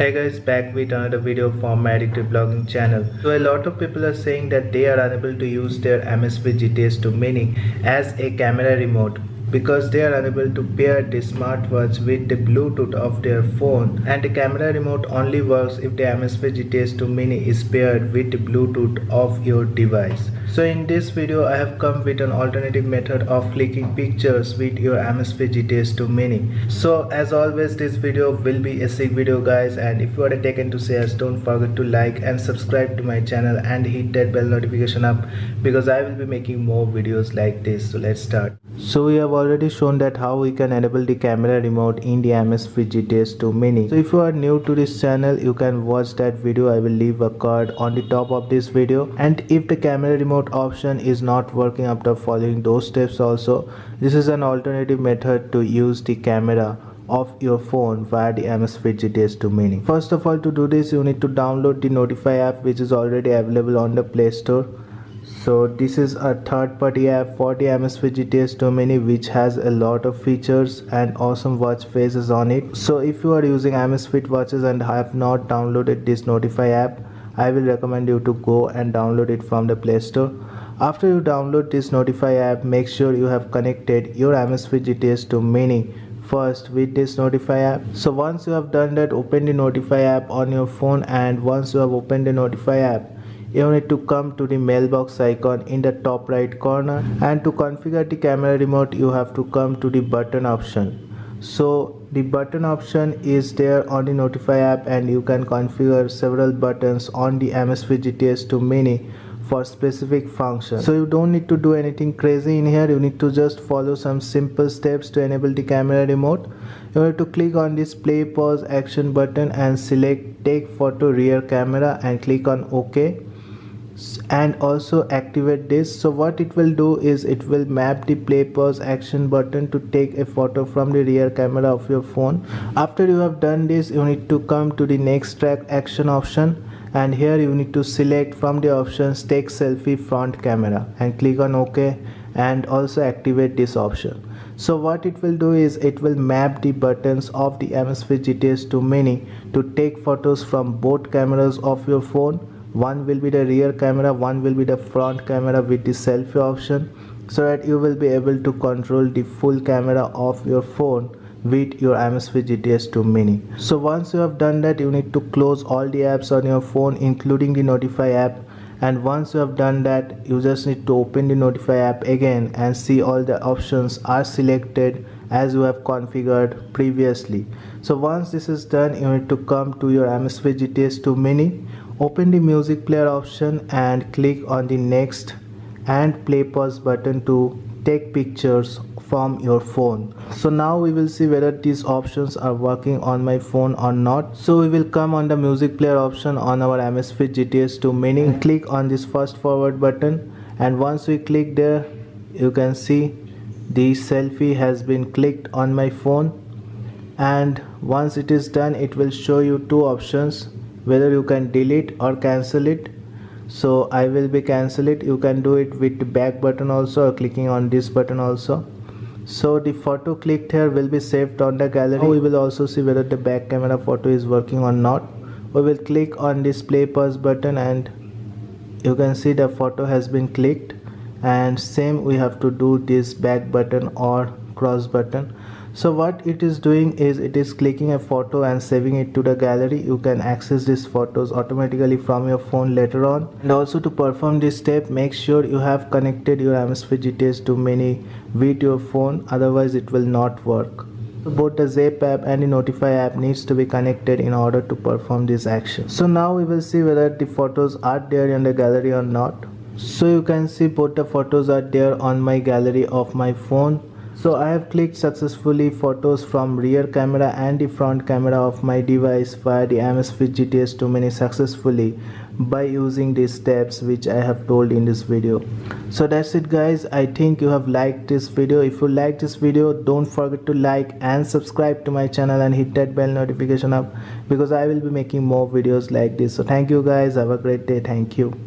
Hey guys, back with another video from my addictive blogging channel. So a lot of people are saying that they are unable to use their Amazfit GTS 2 Mini as a camera remote because they are unable to pair the smartwatch with the Bluetooth of their phone, and the camera remote only works if the Amazfit GTS 2 Mini is paired with the Bluetooth of your device. So in this video I have come with an alternative method of clicking pictures with your Amazfit GTS 2 Mini. So as always, this video will be a sick video guys, and if you are a tech enthusiast, don't forget to like and subscribe to my channel and hit that bell notification up because I will be making more videos like this. So let's start. So we have already shown that how we can enable the camera remote in the Amazfit GTS 2 Mini. So if you are new to this channel, you can watch that video. I will leave a card on the top of this video, and if the camera remote option is not working after following those steps also, this is an alternative method to use the camera of your phone via the Amazfit GTS 2 Mini. First of all, to do this you need to download the Notify app, which is already available on the Play Store. So this is a third-party app for the Amazfit GTS 2 Mini which has a lot of features and awesome watch faces on it. So if you are using Amazfit watches and have not downloaded this Notify app, I will recommend you to go and download it from the Play Store. After you download this Notify app, make sure you have connected your Amazfit GTS 2 Mini first with this Notify app. So once you have done that, open the Notify app on your phone, and once you have opened the Notify app, you need to come to the mailbox icon in the top right corner, and to configure the camera remote you have to come to the button option. So the button option is there on the Notify app, and you can configure several buttons on the Amazfit GTS 2 Mini for specific functions. So you don't need to do anything crazy in here. You need to just follow some simple steps to enable the camera remote. You have to click on this play pause action button and select take photo rear camera and click on OK, and also activate this. So what it will do is it will map the play pause action button to take a photo from the rear camera of your phone. After you have done this, you need to come to the next track action option, and here you need to select from the options take selfie front camera and click on OK, and also activate this option. So what it will do is it will map the buttons of the Amazfit GTS 2 Mini to take photos from both cameras of your phone. One will be the rear camera, one will be the front camera with the selfie option, so that you will be able to control the full camera of your phone with your Amazfit GTS 2 Mini. So once you have done that, you need to close all the apps on your phone including the Notify app, and once you have done that, you just need to open the Notify app again and see all the options are selected as you have configured previously. So once this is done, you need to come to your Amazfit GTS 2 Mini, open the music player option and click on the next and play pause button to take pictures from your phone. So now we will see whether these options are working on my phone or not. So we will come on the music player option on our Amazfit GTS 2 Mini and click on this fast forward button, and once we click there, you can see the selfie has been clicked on my phone, and once it is done, it will show you two options whether you can delete or cancel it. So I will be cancel it. You can do it with the back button also, or clicking on this button also. So the photo clicked here will be saved on the gallery. Now we will also see whether the back camera photo is working or not. We will click on this play pause button, and you can see the photo has been clicked, and same we have to do this back button or cross button. So what it is doing is it is clicking a photo and saving it to the gallery. You can access these photos automatically from your phone later on. And also, to perform this step, make sure you have connected your Amazfit GTS 2 Mini with your phone, otherwise it will not work. So both the Zap app and the Notify app needs to be connected in order to perform this action. So now we will see whether the photos are there in the gallery or not. So you can see both the photos are there on my gallery of my phone. So I have clicked successfully photos from rear camera and the front camera of my device via the Amazfit GTS 2 Mini successfully by using these steps which I have told in this video. So that's it guys. I think you have liked this video. If you like this video, don't forget to like and subscribe to my channel and hit that bell notification up because I will be making more videos like this. So thank you guys. Have a great day. Thank you.